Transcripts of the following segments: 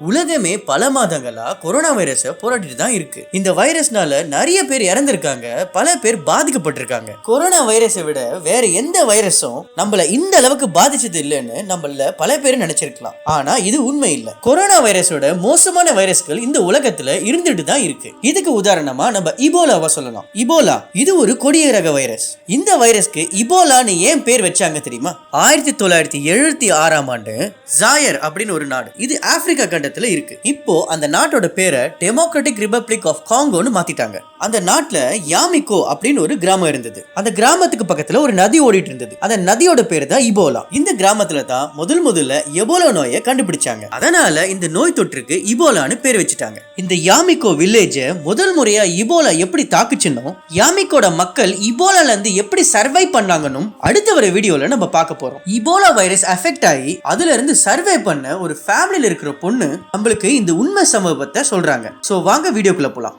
உலகமே பல மாதங்களா கொரோனா வைரஸை போராடிட்டு தான் இருக்கு. இந்த வைரஸ்னால நிறைய பேர் இறந்திருக்காங்க, பல பேர் பாதிக்கப்பட்டிருக்காங்க. கொரோனா வைரஸை விட வேற எந்த வைரஸும் நம்மள இந்த அளவுக்கு பாதிச்சது இல்லைன்னு நம்மள பல பேர் நினைச்சிருக்கலாம். ஆனா இது உண்மை இல்ல. கொரோனா வைரஸோட மோசமான வைரஸ்கள் இந்த உலகத்துல இருந்துட்டு தான் இருக்கு. இதுக்கு உதாரணமா நம்ம இபோலாவை சொல்லலாம். இபோலா இது ஒரு கொடிய ரக வைரஸ். இந்த வைரஸ்க்கு இபோலான்னு ஏன் பேர் வச்சாங்க தெரியுமா? 1976 ஜாயர் அப்படின்னு ஒரு நாடு, இது ஆப்பிரிக்கா கண்டத்துல இருக்கு. இப்போ அந்த நாட்டோட பேரை டெமோக்ராட்டிக் ரிபப்ளிக் ஆஃப் காங்கோன்னு மாத்திட்டாங்க. அந்த நாட்டுல யாமிகோ அப்படின்னு ஒரு கிராமம் இருந்தது. அந்த கிராமத்துக்கு பக்கத்துல ஒரு நதி ஓடிட்டு இருந்தது. அந்த நதியோட பேரு தான் இபோலா. இந்த கிராமத்துல தான் முதல்ல எபோலா நோயை கண்டுபிடிச்சாங்க. அதனால இந்த நோய் தொற்றுக்கு இபோலான்னு பேர் வச்சுட்டாங்க. இந்த யாமிகோ வில்லேஜ முதல் முறையா இபோலா எப்படி தாக்குச்சுன்னு, யாமிகோட மக்கள் இபோலால இருந்து எப்படி சர்வை பண்ணாங்கன்னு அடுத்த வர வீடியோல நம்ம பார்க்க போறோம். இபோலா வைரஸ் அஃபெக்ட் ஆகி அதுல இருந்து சர்வை பண்ண ஒரு ஃபேமிலில இருக்கிற பொண்ணு நம்மளுக்கு இந்த உண்மை சம்பவத்தை சொல்றாங்க. சோ வாங்க வீடியோக்குள்ள போலாம்.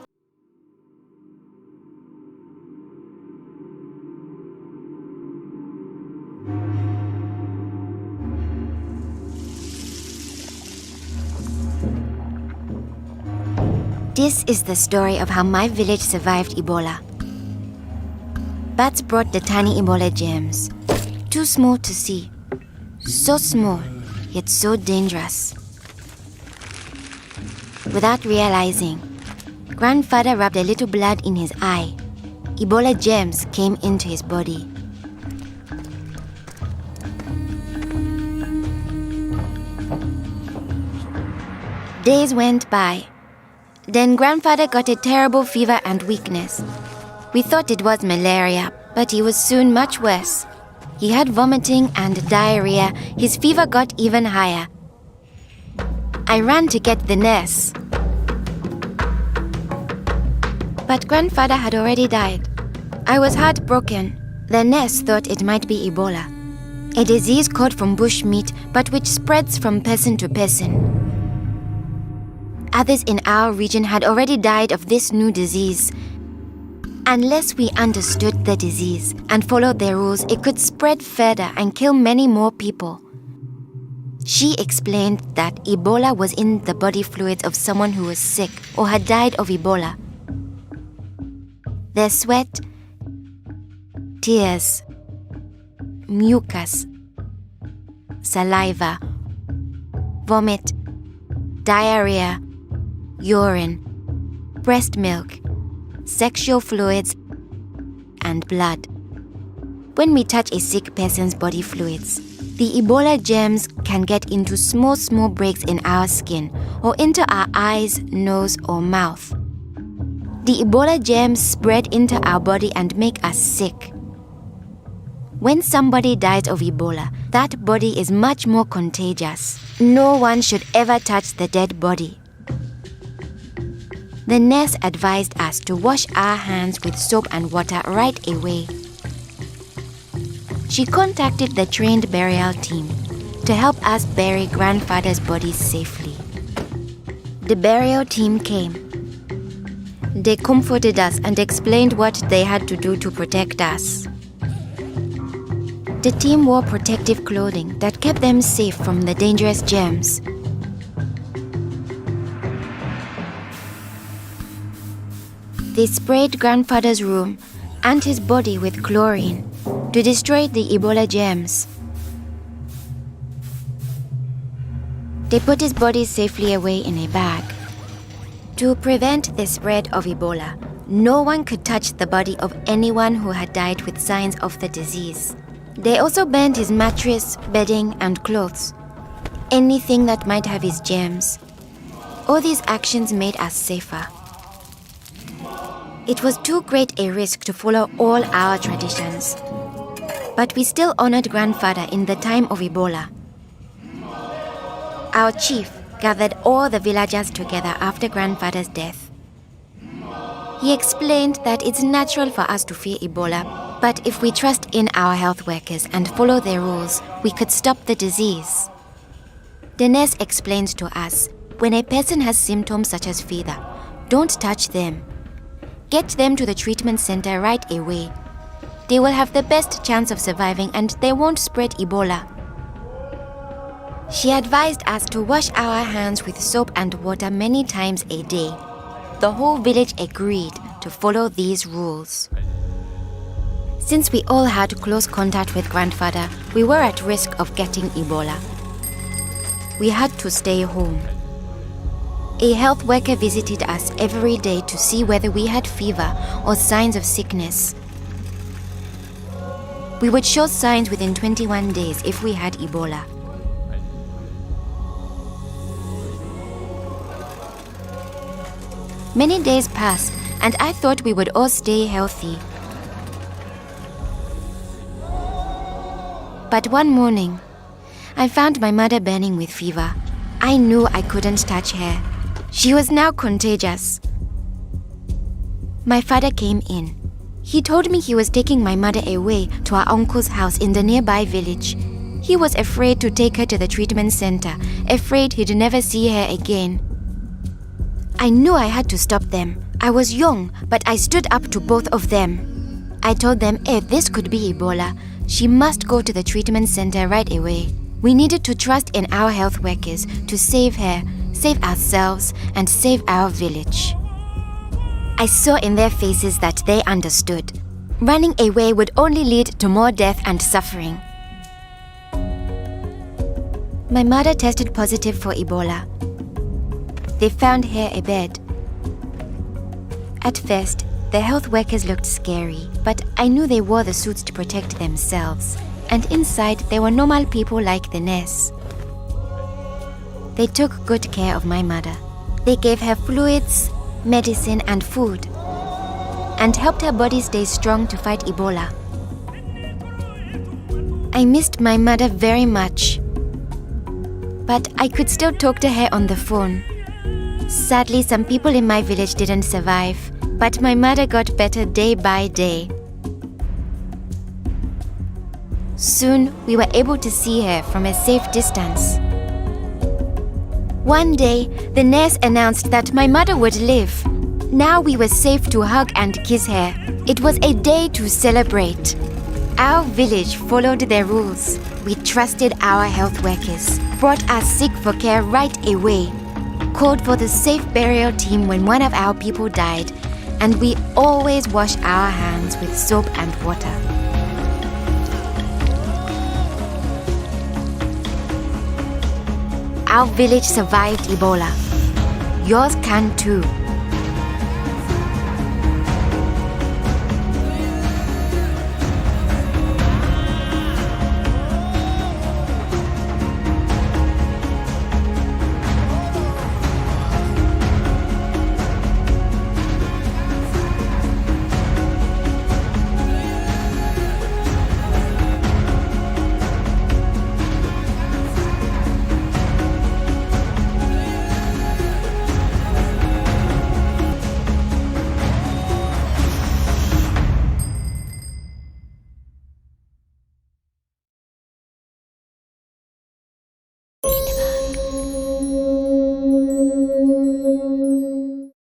This is the story of how my village survived Ebola. Bats brought the tiny Ebola germs, too small to see, so small yet so dangerous. Without realizing, grandfather rubbed a little blood in his eye. Ebola germs came into his body. Days went by. Then grandfather got a terrible fever and weakness. We thought it was malaria, but he was soon much worse. He had vomiting and diarrhea. His fever got even higher. I ran to get the nurse. But grandfather had already died. I was heartbroken. The nurse thought it might be Ebola, a disease caught from bush meat but which spreads from person to person. Others in our region had already died of this new disease. Unless we understood the disease and followed their rules, it could spread further and kill many more people. She explained that Ebola was in the body fluids of someone who was sick or had died of Ebola. Their sweat, tears, mucus, saliva, vomit, diarrhea, urine, breast milk, sexual fluids, and blood. When we touch a sick person's body fluids, the Ebola germs can get into small breaks in our skin or into our eyes, nose, or mouth. The Ebola germs spread into our body and make us sick. When somebody dies of Ebola, that body is much more contagious. No one should ever touch the dead body. The nurse advised us to wash our hands with soap and water right away. She contacted the trained burial team to help us bury grandfather's body safely. The burial team came. They comforted us and explained what they had to do to protect us. The team wore protective clothing that kept them safe from the dangerous germs. They sprayed grandfather's room and his body with chlorine to destroy the Ebola germs. They put his body safely away in a bag. To prevent the spread of Ebola, no one could touch the body of anyone who had died with signs of the disease. They also burned his mattress, bedding, and clothes, anything that might have his germs. All these actions made us safer. It was too great a risk to follow all our traditions, but we still honored grandfather in the time of Ebola. Our chief gathered all the villagers together after grandfather's death. He explained that it's natural for us to fear Ebola, but if we trust in our health workers and follow their rules, we could stop the disease. The nurse explained to us, when a person has symptoms such as fever, don't touch them. Get them to the treatment center right away. They will have the best chance of surviving and they won't spread Ebola. She advised us to wash our hands with soap and water many times a day. The whole village agreed to follow these rules. Since we all had close contact with grandfather, we were at risk of getting Ebola. We had to stay home. A health worker visited us every day to see whether we had fever or signs of sickness. We would show signs within 21 days if we had Ebola. Many days passed, and I thought we would all stay healthy. But one morning, I found my mother burning with fever. I knew I couldn't touch her. She was now contagious. My father came in. He told me he was taking my mother away to our uncle's house in the nearby village. He was afraid to take her to the treatment center, afraid he'd never see her again. I knew I had to stop them. I was young, but I stood up to both of them. I told them if this could be Ebola, she must go to the treatment center right away. We needed to trust in our health workers to save her, save ourselves, and save our village. I saw in their faces that they understood. Running away would only lead to more death and suffering. My mother tested positive for Ebola. They found her a bed. At first, the health workers looked scary, but I knew they wore the suits to protect themselves, and inside they were normal people like the nurse. They took good care of my mother. They gave her fluids, medicine, and food, and helped her body stay strong to fight Ebola. I missed my mother very much, but I could still talk to her on the phone. Sadly, some people in my village didn't survive, but my mother got better day by day. Soon, we were able to see her from a safe distance. One day, the nurse announced that my mother would live. Now we were safe to hug and kiss her. It was a day to celebrate. Our village followed their rules. We trusted our health workers, brought us sick for care right away, called for the safe burial team when one of our people died, and we always washed our hands with soap and water. Our village survived Ebola. Yours can too.